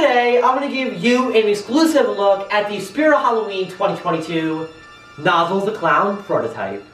Today, I'm going to give you an exclusive look at the Spirit of Halloween 2022 Nozzles the Clown Prototype.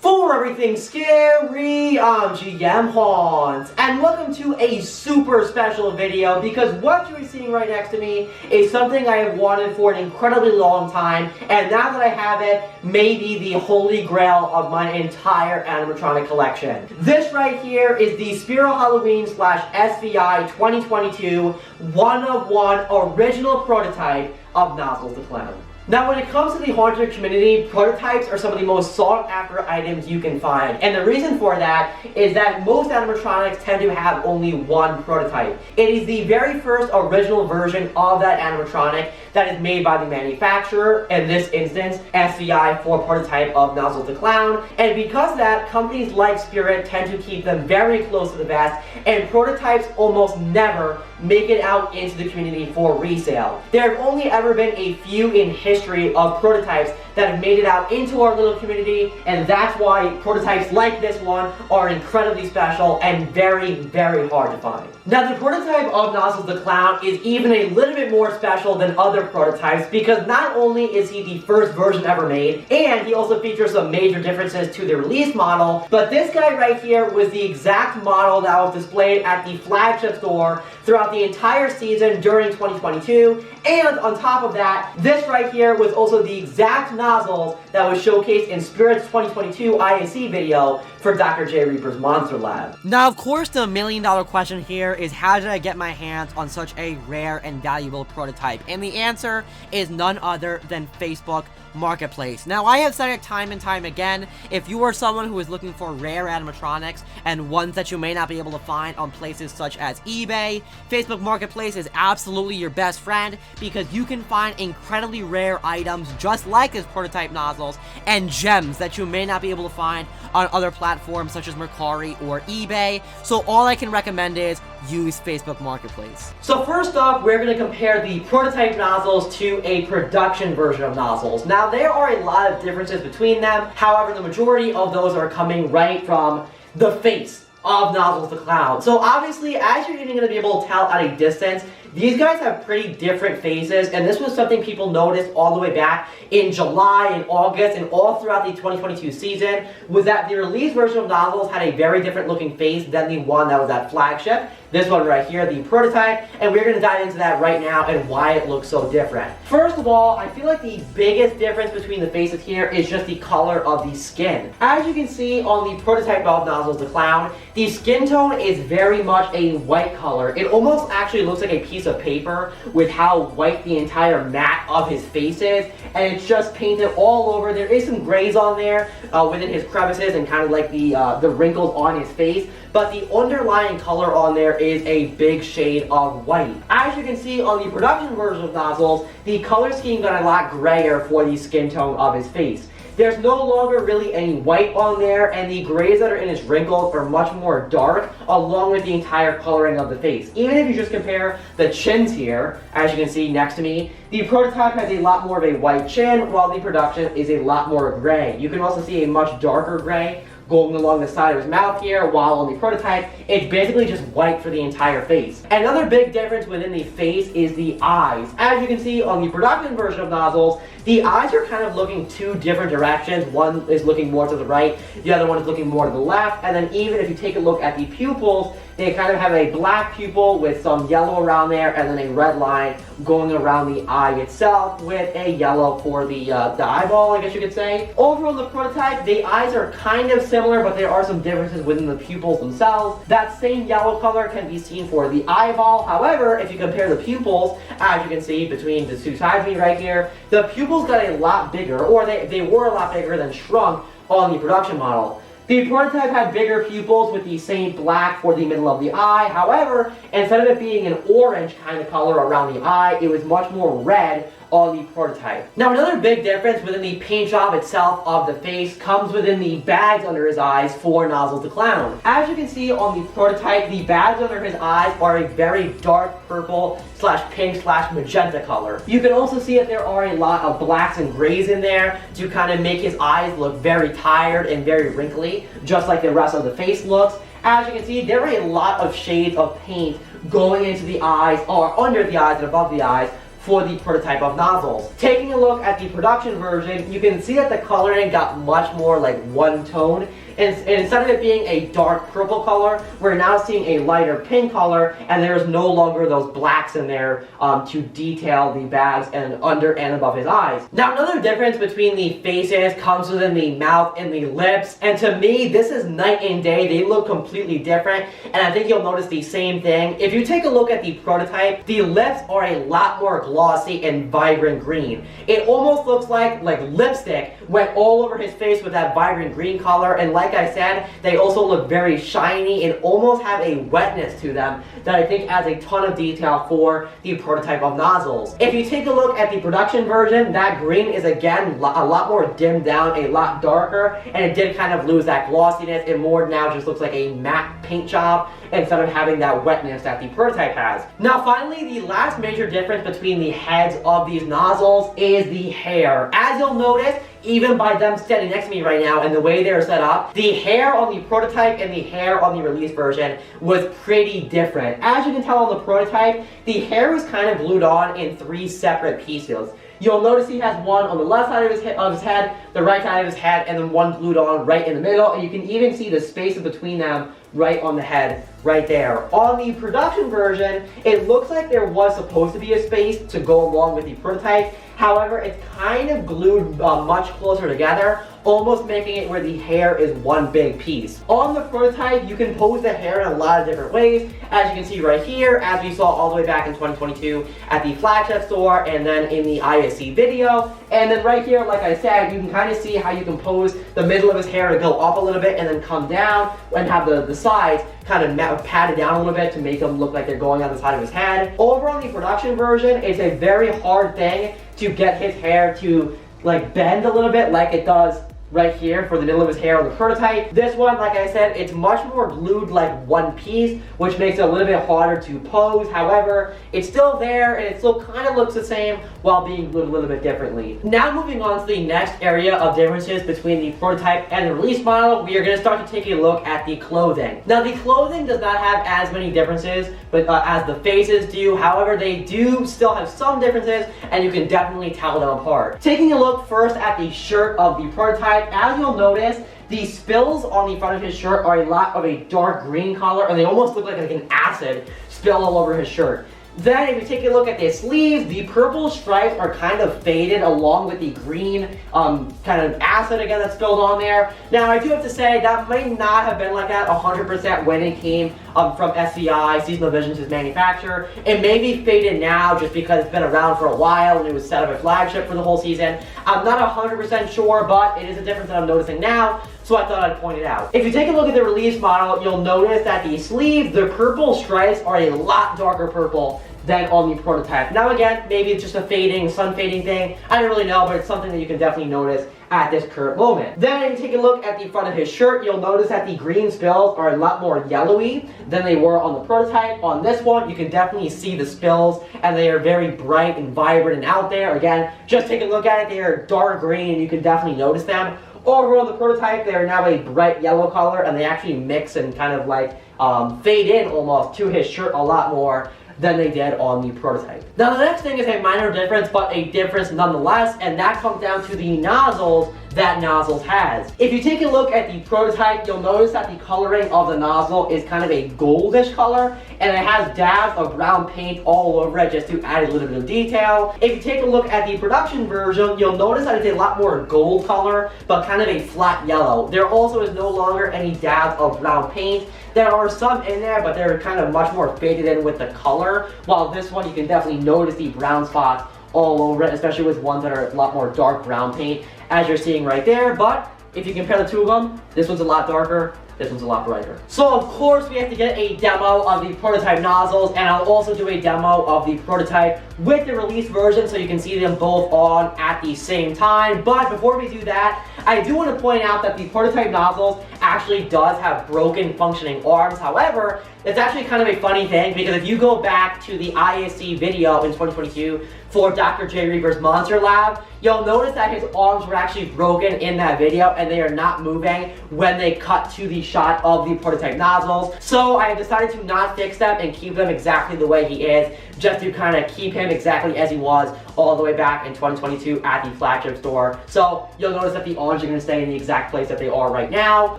For everything scary, I'm GMHaunts, and welcome to a super special video because what you're seeing right next to me is something I have wanted for an incredibly long time, and now that I have it, may be the holy grail of my entire animatronic collection. This right here is the Spirit of Halloween / SVI 2022 one-of-one original prototype of Nozzles the Clown. Now, when it comes to the haunter community, prototypes are some of the most sought after items you can find. And the reason for that is that most animatronics tend to have only one prototype. It is the very first original version of that animatronic that is made by the manufacturer, in this instance, SVI for prototype of Nozzles the Clown. And because of that, companies like Spirit tend to keep them very close to the vest, and prototypes almost never make it out into the community for resale. There have only ever been a few in history of prototypes that have made it out into our little community, and that's why prototypes like this one are incredibly special and very, very hard to find. Now, the prototype of Nozzles the Clown is even a little bit more special than other prototypes because not only is he the first version ever made, and he also features some major differences to the release model, but this guy right here was the exact model that was displayed at the flagship store throughout the entire season during 2022, and on top of that, this right here was also the exact nozzles that was showcased in Spirit's 2022 IAC video for Dr. J. Reaper's Monster Lab. Now, of course, the million-dollar question here is how did I get my hands on such a rare and valuable prototype? And the answer is none other than Facebook Marketplace. Now, I have said it time and time again, if you are someone who is looking for rare animatronics and ones that you may not be able to find on places such as eBay, Facebook Marketplace is absolutely your best friend because you can find incredibly rare items just like this prototype nozzles and gems that you may not be able to find on other platforms such as Mercari or eBay. So all I can recommend is use Facebook Marketplace. So first off, we're going to compare the prototype nozzles to a production version of nozzles. Now, there are a lot of differences between them. However, the majority of those are coming right from the face of Nozzles the Clown. So obviously, as you're even going to be able to tell at a distance, these guys have pretty different faces, and this was something people noticed all the way back in July and August and all throughout the 2022 season, was that the release version of Nozzles had a very different looking face than the one that was at flagship. This one right here, the prototype, and we're going to dive into that right now and why it looks so different. First of all, I feel like the biggest difference between the faces here is just the color of the skin. As you can see on the prototype of Nozzles the Clown, the skin tone is very much a white color. It almost actually looks like a piece of paper with how white the entire mat of his face is, and it's just painted all over. There is some grays on there within his crevices and kind of like the wrinkles on his face, but the underlying color on there is a big shade of white. As you can see on the production version of Nozzles, the color scheme got a lot grayer for the skin tone of his face. There's no longer really any white on there, and the grays that are in his wrinkles are much more dark, along with the entire coloring of the face. Even if you just compare the chins here, as you can see next to me, the prototype has a lot more of a white chin, while the production is a lot more gray. You can also see a much darker gray going along the side of his mouth here, while on the prototype, it's basically just white for the entire face. Another big difference within the face is the eyes. As you can see on the production version of Nozzles, the eyes are kind of looking two different directions. One is looking more to the right, the other one is looking more to the left, and then even if you take a look at the pupils, they kind of have a black pupil with some yellow around there, and then a red line going around the eye itself with a yellow for the eyeball, I guess you could say. Over on the prototype, the eyes are kind of similar, but there are some differences within the pupils themselves. That same yellow color can be seen for the eyeball. However, if you compare the pupils, as you can see between the two sides of me right here, the pupils got a lot bigger, or they were a lot bigger than shrunk on the production model. The prototype had bigger pupils with the same black for the middle of the eye. However, instead of it being an orange kind of color around the eye, it was much more red on the prototype. Now another big difference within the paint job itself of the face comes within the bags under his eyes for Nozzles the Clown. As you can see on the prototype, the bags under his eyes are a very dark purple / pink / magenta color. You can also see that there are a lot of blacks and grays in there to kind of make his eyes look very tired and very wrinkly, just like the rest of the face looks. As you can see, there are a lot of shades of paint going into the eyes, or under the eyes and above the eyes, for the prototype of Nozzles. Taking a look at the production version, you can see that the coloring got much more like one tone. And instead of it being a dark purple color, we're now seeing a lighter pink color, and there's no longer those blacks in there to detail the bags and under and above his eyes. Now another difference between the faces comes within the mouth and the lips, and to me this is night and day. They look completely different, and I think you'll notice the same thing. If you take a look at the prototype, the lips are a lot more glossy and vibrant green. It almost looks like lipstick went all over his face with that vibrant green color, and like I said, they also look very shiny and almost have a wetness to them that I think adds a ton of detail for the prototype of Nozzles. If you take a look at the production version, that green is again a lot more dimmed down, a lot darker, and it did kind of lose that glossiness. It more now just looks like a matte paint job instead of having that wetness that the prototype has. Now finally, the last major difference between the heads of these Nozzles is the hair. As you'll notice, even by them standing next to me right now and the way they're set up, the hair on the prototype and the hair on the release version was pretty different. As you can tell on the prototype, the hair was kind of glued on in 3 separate pieces. You'll notice he has one on the left side of his head, the right side of his head, and then one glued on right in the middle, and you can even see the spaces between them right on the head, right there. On the production version, it looks like there was supposed to be a space to go along with the prototype. However, it's kind of glued much closer together, almost making it where the hair is one big piece. On the prototype, you can pose the hair in a lot of different ways, as you can see right here, as we saw all the way back in 2022 at the flagship store, and then in the ISC video. And then right here, like I said, you can kind of see how you can pose the middle of his hair to go up a little bit and then come down, and have the sides kind of patted down a little bit to make them look like they're going on the side of his head. Over on the production version, it's a very hard thing to get his hair to bend a little bit like it does right here for the middle of his hair on the prototype. This one, like I said, it's much more glued like one piece, which makes it a little bit harder to pose. However, it's still there and it still kind of looks the same while being glued a little bit differently. Now moving on to the next area of differences between the prototype and the release model, we are going to start to take a look at the clothing. Now the clothing does not have as many differences as the faces do. However, they do still have some differences, and you can definitely tell them apart. Taking a look first at the shirt of the prototype, as you'll notice, the spills on the front of his shirt are a lot of a dark green color, and they almost look like an acid spill all over his shirt. Then if you take a look at the sleeves, the purple stripes are kind of faded along with the green kind of acid again that's spilled on there. Now I do have to say that might not have been like that 100% when it came from SVI, Seasonal Visions, his manufacturer. It may be faded now just because it's been around for a while and it was set up a flagship for the whole season. I'm not 100% sure, but it is a difference that I'm noticing now, so I thought I'd point it out. If you take a look at the release model, you'll notice that the sleeves, the purple stripes are a lot darker purple than on the prototype. Now again, maybe it's just a fading, sun fading thing. I don't really know, but it's something that you can definitely notice at this current moment. Then if you take a look at the front of his shirt, you'll notice that the green spills are a lot more yellowy than they were on the prototype. On this one, you can definitely see the spills, and they are very bright and vibrant and out there. Again, just take a look at it, they are dark green, and you can definitely notice them. Over on the prototype, they are now a bright yellow color, and they actually mix and kind of fade in almost to his shirt a lot more than they did on the prototype. Now the next thing is a minor difference, but a difference nonetheless, and that comes down to the nozzles that Nozzles has. If you take a look at the prototype, you'll notice that the coloring of the nozzle is kind of a goldish color, and it has dabs of brown paint all over it just to add a little bit of detail. If you take a look at the production version, you'll notice that it's a lot more gold color, but kind of a flat yellow. There also is no longer any dabs of brown paint. There are some in there, but they're kind of much more faded in with the color, while this one you can definitely notice the brown spots all over it, especially with ones that are a lot more dark brown paint, as you're seeing right there. But if you compare the two of them, this one's a lot darker, This one's a lot brighter. So of course we have to get a demo of the prototype nozzles, and I'll also do a demo of the prototype with the release version so you can see them both on at the same time. But before we do that, I do want to point out that the prototype nozzles actually does have broken functioning arms. However, it's actually kind of a funny thing because if you go back to the ISC video in 2022 for Dr. J. Reaper's Monster Lab, you'll notice that his arms were actually broken in that video and they are not moving when they cut to the shot of the prototype nozzles. So I have decided to not fix them and keep them exactly the way he is, just to kind of keep him exactly as he was all the way back in 2022 at the flagship store. So you'll notice that the arms are going to stay in the exact place that they are right now.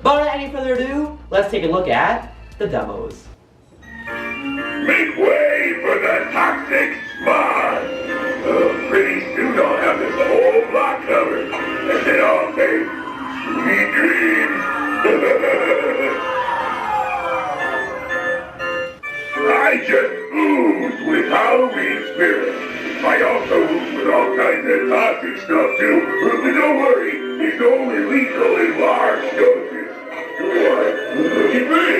But without any further ado, let's take a look at the demos. Make way for the toxic smog! Pretty soon I'll have this whole block covered, and then I'll say, sweet dreams! I just ooze with Halloween spirit. I also ooze with all kinds of toxic stuff too, but don't worry, it's only lethal in large doses. Look at me!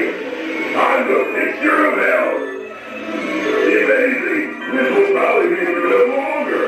I'm the picture of hell! If anything, this will probably make it a little longer.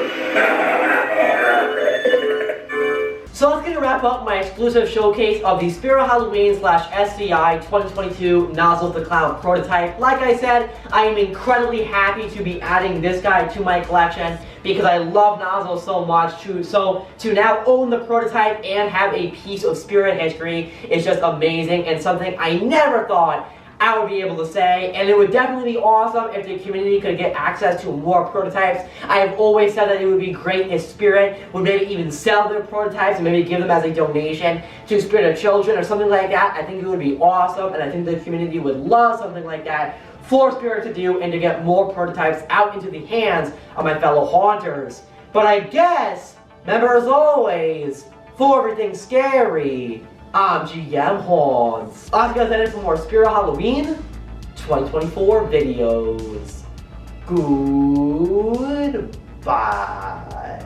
So that's going to wrap up my exclusive showcase of the Spirit Halloween / SCI 2022 Nozzles the Clown prototype. Like I said, I am incredibly happy to be adding this guy to my collection because I love Nozzles so much. To now own the prototype and have a piece of Spirit history is just amazing and something I never thought I would be able to say, and it would definitely be awesome if the community could get access to more prototypes. I have always said that it would be great if Spirit would maybe even sell their prototypes and maybe give them as a donation to Spirit of Children or something like that. I think it would be awesome, and I think the community would love something like that for Spirit to do and to get more prototypes out into the hands of my fellow haunters. But I guess, remember as always, for everything scary, I'm GMHaunts. I'll see you guys later for more Spirit Halloween 2024 videos. Goodbye.